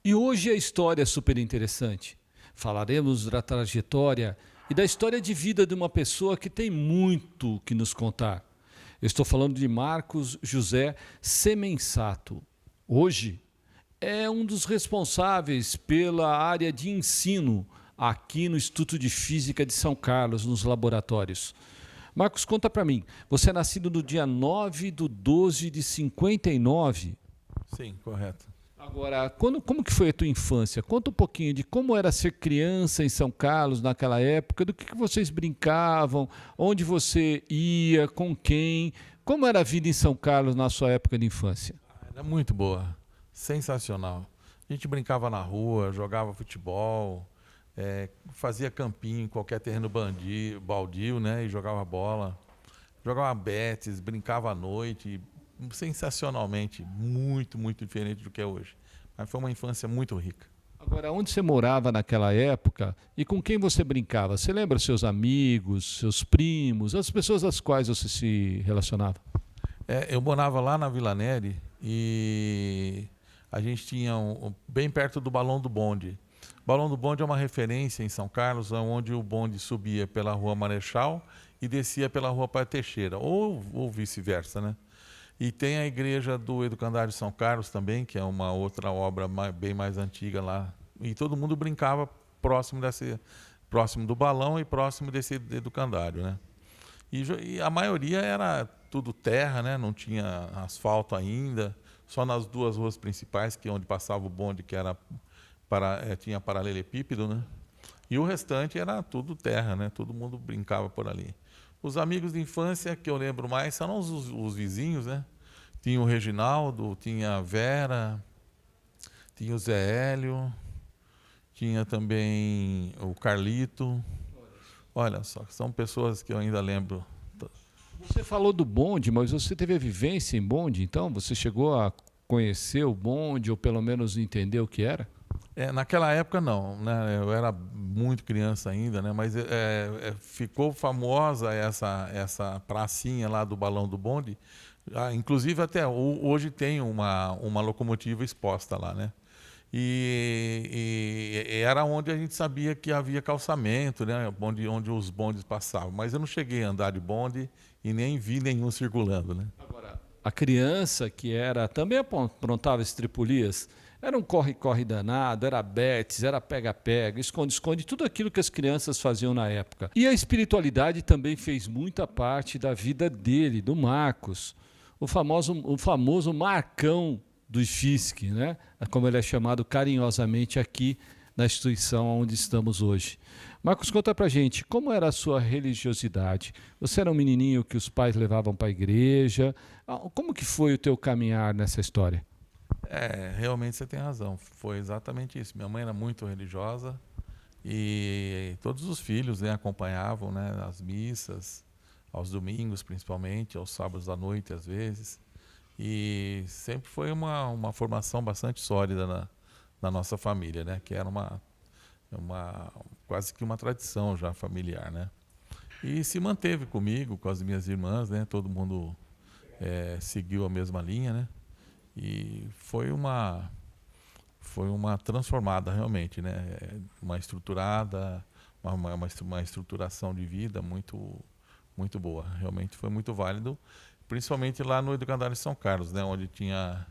E hoje a história é super interessante. Falaremos da trajetória e da história de vida de uma pessoa que tem muito que nos contar. Eu estou falando de Marcos José Semensato. Hoje é um dos responsáveis pela área de ensino aqui no Instituto de Física de São Carlos, nos laboratórios. Marcos, conta para mim. Você é nascido no dia 9/12 de 59. Sim, correto. Agora, como que foi a tua infância? Conta um pouquinho de como era ser criança em São Carlos naquela época, do que vocês brincavam, onde você ia, com quem, como era a vida em São Carlos na sua época de infância? Era muito boa, sensacional. A gente brincava na rua, jogava futebol, fazia campinho em qualquer terreno baldio, né? E jogava bola, jogava betes, brincava à noite, sensacionalmente, muito, muito diferente do que é hoje. Mas foi uma infância muito rica. Agora, onde você morava naquela época e com quem você brincava? Você lembra seus amigos, seus primos, as pessoas às quais você se relacionava? Eu morava lá na Vila Neri e a gente tinha bem perto do Balão do Bonde. O Balão do Bonde é uma referência em São Carlos, onde o bonde subia pela Rua Marechal e descia pela Rua Pai Teixeira, ou vice-versa, né? E tem a igreja do Educandário São Carlos também, que é uma outra obra bem mais antiga lá. E todo mundo brincava próximo do balão e próximo desse educandário, né? E a maioria era tudo terra, né? Não tinha asfalto ainda, só nas duas ruas principais, que é onde passava o bonde, que era tinha paralelepípedo, né? E o restante era tudo terra, né? Todo mundo brincava por ali. Os amigos de infância que eu lembro mais são os vizinhos, né? Tinha o Reginaldo, tinha a Vera, tinha o Zé Hélio, tinha também o Carlito. Olha só, são pessoas que eu ainda lembro. Você falou do bonde, mas você teve a vivência em bonde, então? Você chegou a conhecer o bonde ou pelo menos entender o que era? Naquela época não, né? Eu era muito criança ainda, né? Mas ficou famosa essa pracinha lá do Balão do Bonde. Inclusive até hoje tem uma locomotiva exposta lá, né? E era onde a gente sabia que havia calçamento, né? Onde os bondes passavam. Mas eu não cheguei a andar de bonde e nem vi nenhum circulando, né? Agora, a criança que era também aprontava estripulias, era um corre-corre danado, era betes, era pega-pega, esconde-esconde, tudo aquilo que as crianças faziam na época. E a espiritualidade também fez muita parte da vida dele, do Marcos, o famoso Marcão do IFISC, né? Como ele é chamado carinhosamente aqui na instituição onde estamos hoje. Marcos, conta pra gente, como era a sua religiosidade? Você era um menininho que os pais levavam para a igreja? Como que foi o teu caminhar nessa história? Realmente você tem razão. Foi exatamente isso. Minha mãe era muito religiosa e todos os filhos, né, acompanhavam, né, as missas, aos domingos principalmente, aos sábados à noite às vezes. E sempre foi uma formação bastante sólida na nossa família, né, que era quase que uma tradição já familiar, né. E se manteve comigo, com as minhas irmãs, né, todo mundo seguiu a mesma linha, né. E foi uma transformada realmente, né? Uma estruturada, uma estruturação de vida muito, muito boa. Realmente foi muito válido, principalmente lá no Educandário São Carlos, né? Onde tinha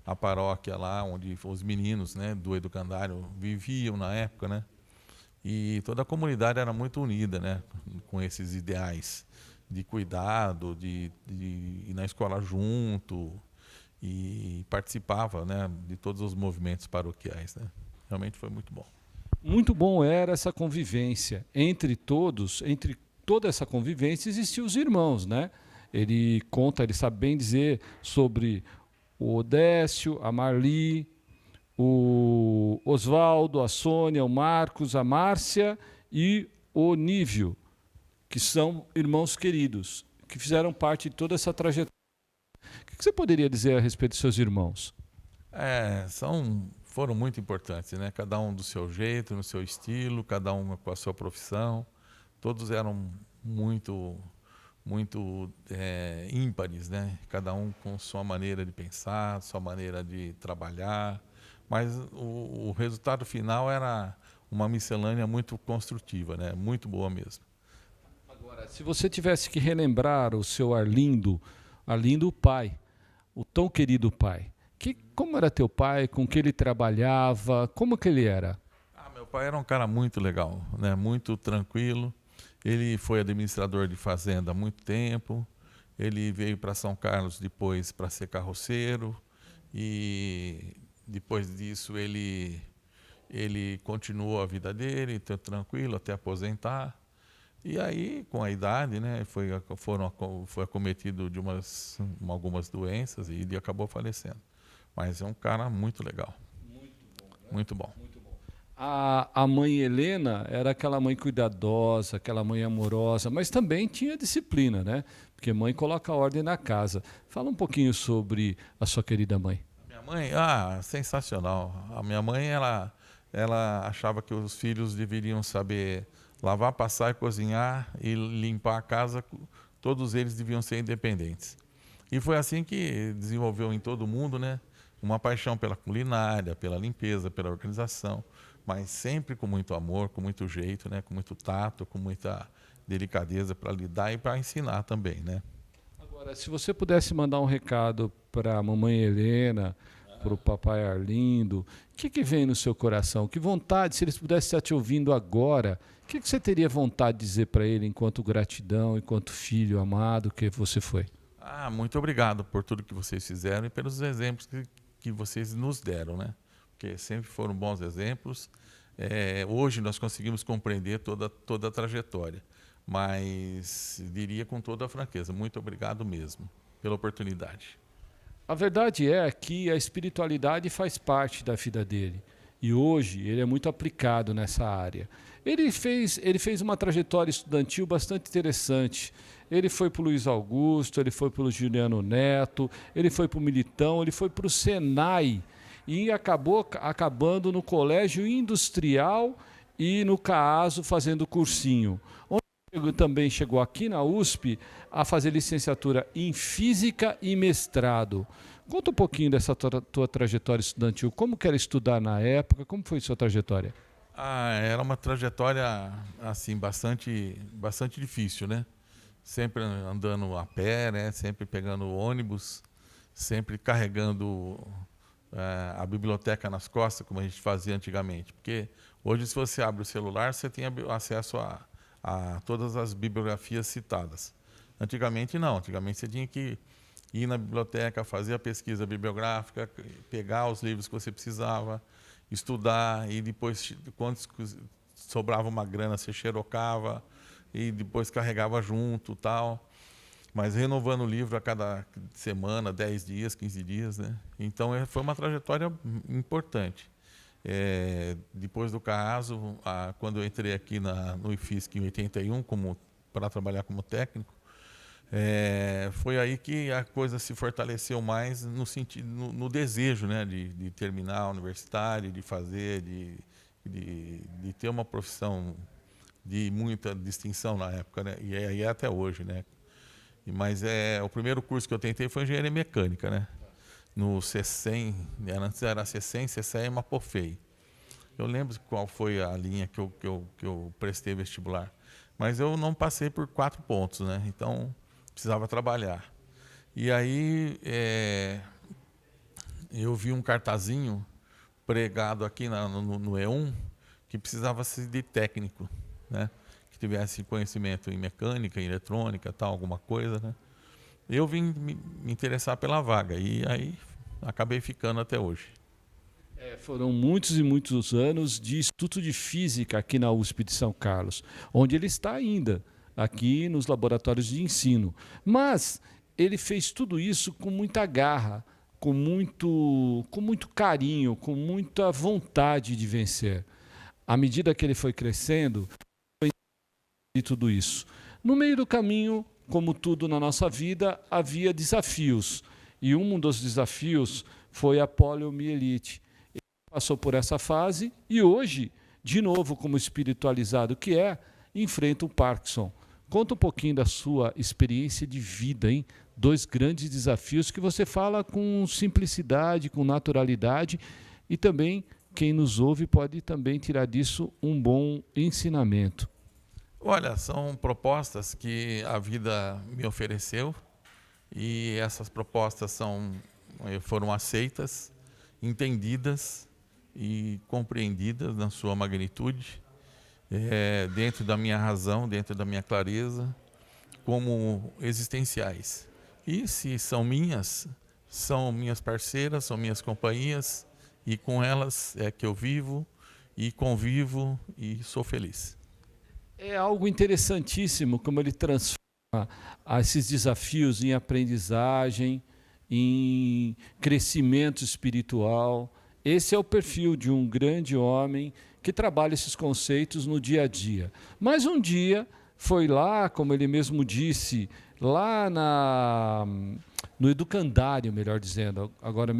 a paróquia lá, onde os meninos, né, do Educandário viviam na época, né? E toda a comunidade era muito unida, né? Com esses ideais de cuidado, de ir na escola junto, e participava, né, de todos os movimentos paroquiais, né? Realmente foi muito bom. Muito bom era essa convivência entre todos, entre toda essa convivência existiam os irmãos, né? Ele sabe bem dizer sobre o Odécio, a Marli, o Oswaldo, a Sônia, o Marcos, a Márcia e o Nívio, que são irmãos queridos, que fizeram parte de toda essa trajetória. O que você poderia dizer a respeito de seus irmãos? Foram muito importantes, né? Cada um do seu jeito, no seu estilo, cada um com a sua profissão. Todos eram muito, muito ímpares, né? Cada um com sua maneira de pensar, sua maneira de trabalhar, mas o resultado final era uma miscelânea muito construtiva, né? Muito boa mesmo. Agora, se você tivesse que relembrar o seu Arlindo, Arlindo pai, o tão querido pai, como era teu pai, com que ele trabalhava, como que ele era? Meu pai era um cara muito legal, né? Muito tranquilo. Ele foi administrador de fazenda há muito tempo. Ele veio para São Carlos depois para ser carroceiro e depois disso ele continuou a vida dele, então, tranquilo até aposentar. E aí, com a idade, né, foi acometido de algumas doenças e ele acabou falecendo. Mas é um cara muito legal. Muito bom. A mãe Helena era aquela mãe cuidadosa, aquela mãe amorosa, mas também tinha disciplina, né? Porque mãe coloca ordem na casa. Fala um pouquinho sobre a sua querida mãe. Minha mãe, sensacional. A minha mãe, ela achava que os filhos deveriam saber lavar, passar e cozinhar e limpar a casa. Todos eles deviam ser independentes. E foi assim que desenvolveu em todo mundo, né? Uma paixão pela culinária, pela limpeza, pela organização, mas sempre com muito amor, com muito jeito, né? Com muito tato, com muita delicadeza para lidar e para ensinar também, né? Agora, se você pudesse mandar um recado para a mamãe Helena, para o papai Arlindo, o que vem no seu coração? Que vontade, se eles pudessem estar te ouvindo agora, o que você teria vontade de dizer para ele enquanto gratidão, enquanto filho amado que você foi? Muito obrigado por tudo que vocês fizeram e pelos exemplos que vocês nos deram, né? Porque sempre foram bons exemplos. Hoje nós conseguimos compreender toda a trajetória, mas diria com toda a franqueza, muito obrigado mesmo pela oportunidade. A verdade é que a espiritualidade faz parte da vida dele. E hoje ele é muito aplicado nessa área. Ele fez uma trajetória estudantil bastante interessante. Ele foi para o Luiz Augusto, ele foi para o Juliano Neto, ele foi para o Militão, ele foi para o Senai e acabando no Colégio Industrial e no CAASO fazendo cursinho. Onde também chegou aqui na USP a fazer licenciatura em Física e mestrado. Conta um pouquinho dessa tua trajetória estudantil. Como que era estudar na época? Como foi a sua trajetória? Era uma trajetória assim bastante difícil, né? Sempre andando a pé, né? Sempre pegando ônibus, sempre carregando a biblioteca nas costas, como a gente fazia antigamente. Porque hoje, se você abre o celular, você tem acesso a todas as bibliografias citadas. Antigamente não, antigamente você tinha que ir na biblioteca, fazer a pesquisa bibliográfica, pegar os livros que você precisava, estudar e depois, quando sobrava uma grana, você xerocava e depois carregava junto, tal. Mas renovando o livro a cada semana, 10 dias, 15 dias, né? Então foi uma trajetória importante. Depois do CAASO, quando eu entrei aqui no IFISC em 81 para trabalhar como técnico, foi aí que a coisa se fortaleceu mais no sentido, no desejo, né, de terminar a universidade, de fazer, de ter uma profissão de muita distinção na época, né? E aí até hoje, né? Mas o primeiro curso que eu tentei foi engenharia mecânica, né? No CECEM, antes era CECEM, CECEM e Mapofei. Eu lembro qual foi a linha que eu prestei vestibular, mas eu não passei por 4 pontos, né? Então precisava trabalhar. E aí eu vi um cartazinho pregado aqui no E1 que precisava ser de técnico, né? Que tivesse conhecimento em mecânica, em eletrônica, tal, alguma coisa, né? Eu vim me interessar pela vaga e aí acabei ficando até hoje. Foram muitos e muitos anos de estudo de física aqui na USP de São Carlos, onde ele está ainda, aqui nos laboratórios de ensino. Mas ele fez tudo isso com muita garra, com muito carinho, com muita vontade de vencer. À medida que ele foi crescendo, foi de tudo isso. No meio do caminho, como tudo na nossa vida, havia desafios. E um dos desafios foi a poliomielite. Ele passou por essa fase e hoje, de novo, como espiritualizado que enfrenta o Parkinson. Conta um pouquinho da sua experiência de vida, hein? 2 grandes desafios que você fala com simplicidade, com naturalidade, e também quem nos ouve pode também tirar disso um bom ensinamento. Olha, são propostas que a vida me ofereceu e essas propostas foram aceitas, entendidas e compreendidas na sua magnitude, dentro da minha razão, dentro da minha clareza, como existenciais. E se são minhas parceiras, são minhas companhias, e com elas é que eu vivo e convivo e sou feliz. É algo interessantíssimo como ele transforma esses desafios em aprendizagem, em crescimento espiritual. Esse é o perfil de um grande homem que trabalha esses conceitos no dia a dia. Mas um dia foi lá, como ele mesmo disse, lá no educandário, melhor dizendo, agora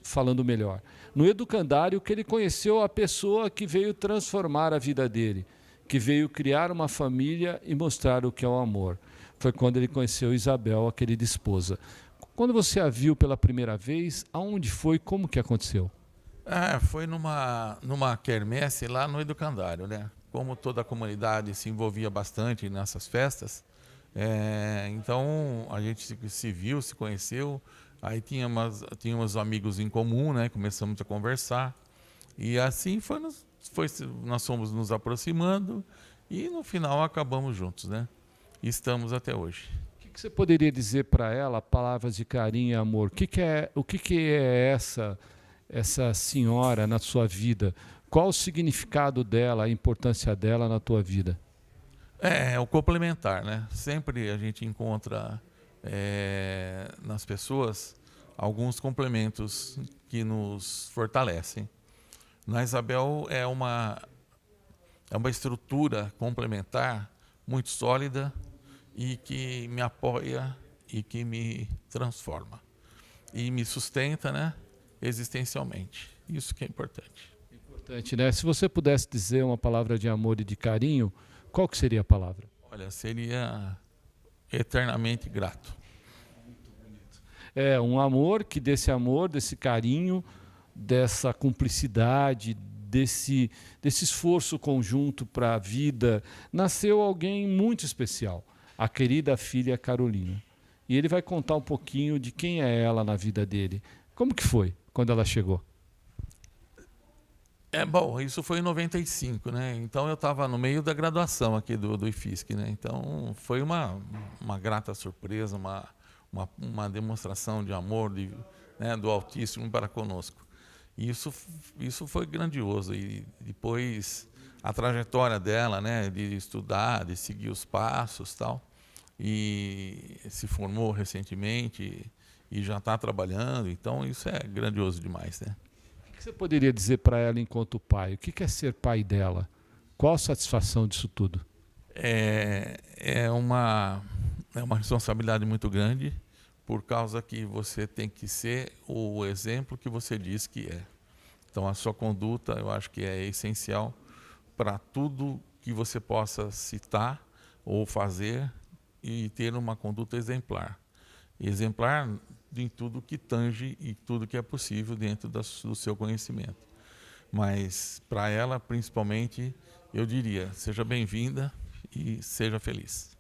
falando melhor, no educandário que ele conheceu a pessoa que veio transformar a vida dele, que veio criar uma família e mostrar o que é o amor. Foi quando ele conheceu Isabel, a querida esposa. Quando você a viu pela primeira vez, aonde foi, como que aconteceu? Foi numa quermesse lá no educandário, né? Como toda a comunidade se envolvia bastante nessas festas, então a gente se viu, se conheceu, aí tínhamos amigos em comum, né? Começamos a conversar e assim nós fomos nos aproximando e no final acabamos juntos, né? E estamos até hoje. O que você poderia dizer para ela, palavras de carinho e amor? O que é essa senhora na sua vida? Qual o significado dela, a importância dela na tua vida? É o complementar, né? Sempre a gente encontra nas pessoas alguns complementos que nos fortalecem. Na Isabel é uma estrutura complementar muito sólida e que me apoia e que me transforma. E me sustenta, né, existencialmente. Isso que é importante. Importante, né? Se você pudesse dizer uma palavra de amor e de carinho, qual que seria a palavra? Olha, seria eternamente grato. É um amor desse carinho, dessa cumplicidade, desse esforço conjunto para a vida, nasceu alguém muito especial, a querida filha Carolina. E ele vai contar um pouquinho de quem é ela na vida dele. Como que foi quando ela chegou? Bom, isso foi em 95, né? Então eu estava no meio da graduação aqui do IFISC, né? Então foi uma grata surpresa, uma demonstração de amor né, do Altíssimo para conosco. E isso foi grandioso. E depois a trajetória dela, né, de estudar, de seguir os passos, tal, e se formou recentemente e já está trabalhando. Então isso é grandioso demais, né? O que você poderia dizer para ela enquanto pai? O que é ser pai dela? Qual a satisfação disso tudo? É uma responsabilidade muito grande, por causa que você tem que ser o exemplo que você diz que é. Então a sua conduta, eu acho que é essencial para tudo que você possa citar ou fazer e ter uma conduta exemplar. Exemplar em tudo que tange e tudo que é possível dentro do seu conhecimento. Mas para ela, principalmente, eu diria, seja bem-vinda e seja feliz.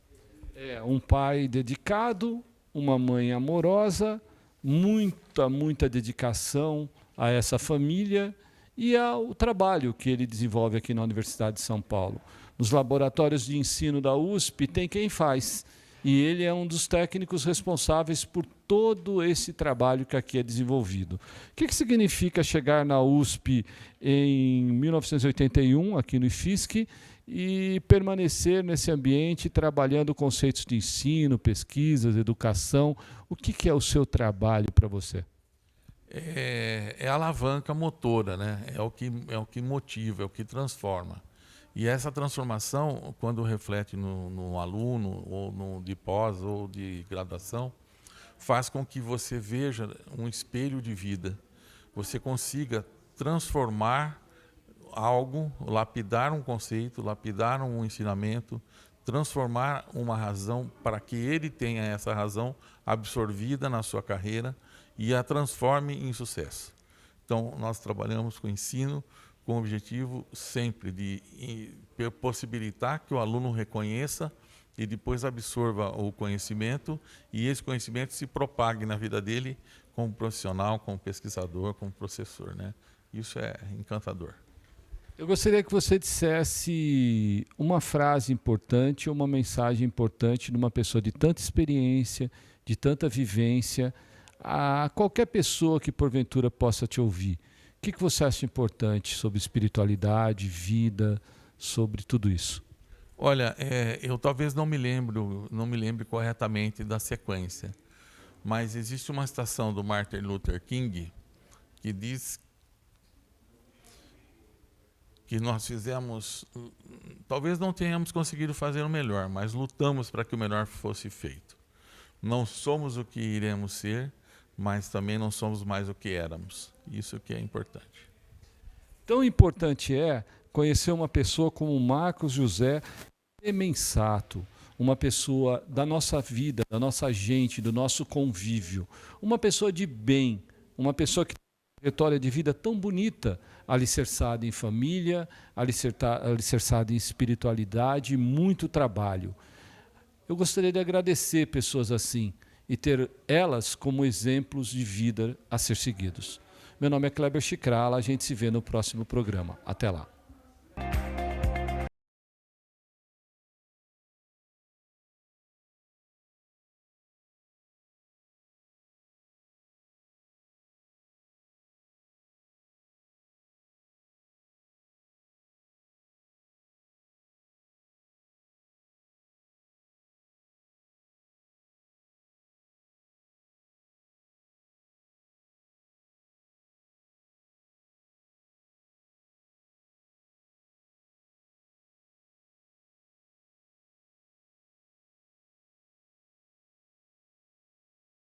É um pai dedicado, uma mãe amorosa, muita dedicação a essa família e ao trabalho que ele desenvolve aqui na Universidade de São Paulo. Nos laboratórios de ensino da USP tem quem faz, e ele é um dos técnicos responsáveis por todo esse trabalho que aqui é desenvolvido. O que significa chegar na USP em 1981, aqui no IFISC, e permanecer nesse ambiente trabalhando conceitos de ensino, pesquisas, educação? O que é o seu trabalho para você? A alavanca motora, né? É o que motiva, é o que transforma. E essa transformação, quando reflete no aluno, ou de pós, ou de graduação, faz com que você veja um espelho de vida. Você consiga transformar algo, lapidar um conceito, lapidar um ensinamento, transformar uma razão para que ele tenha essa razão absorvida na sua carreira e a transforme em sucesso. Então, nós trabalhamos com ensino com o objetivo sempre de possibilitar que o aluno reconheça e depois absorva o conhecimento e esse conhecimento se propague na vida dele como profissional, como pesquisador, como professor, né? Isso é encantador. Eu gostaria que você dissesse uma frase importante ou uma mensagem importante de uma pessoa de tanta experiência, de tanta vivência, a qualquer pessoa que porventura possa te ouvir. O que você acha importante sobre espiritualidade, vida, sobre tudo isso? Olha, eu talvez não me lembre corretamente da sequência, mas existe uma citação do Martin Luther King que diz que nós fizemos, talvez não tenhamos conseguido fazer o melhor, mas lutamos para que o melhor fosse feito. Não somos o que iremos ser, mas também não somos mais o que éramos. Isso que é importante. Tão importante é conhecer uma pessoa como Marcos José Mensato, uma pessoa da nossa vida, da nossa gente, do nosso convívio, uma pessoa de bem, uma pessoa que tem uma trajetória de vida tão bonita, alicerçada em família, alicerçada em espiritualidade e muito trabalho. Eu gostaria de agradecer pessoas assim e ter elas como exemplos de vida a ser seguidos. Meu nome é Kleber Chicrala, a gente se vê no próximo programa. Até lá.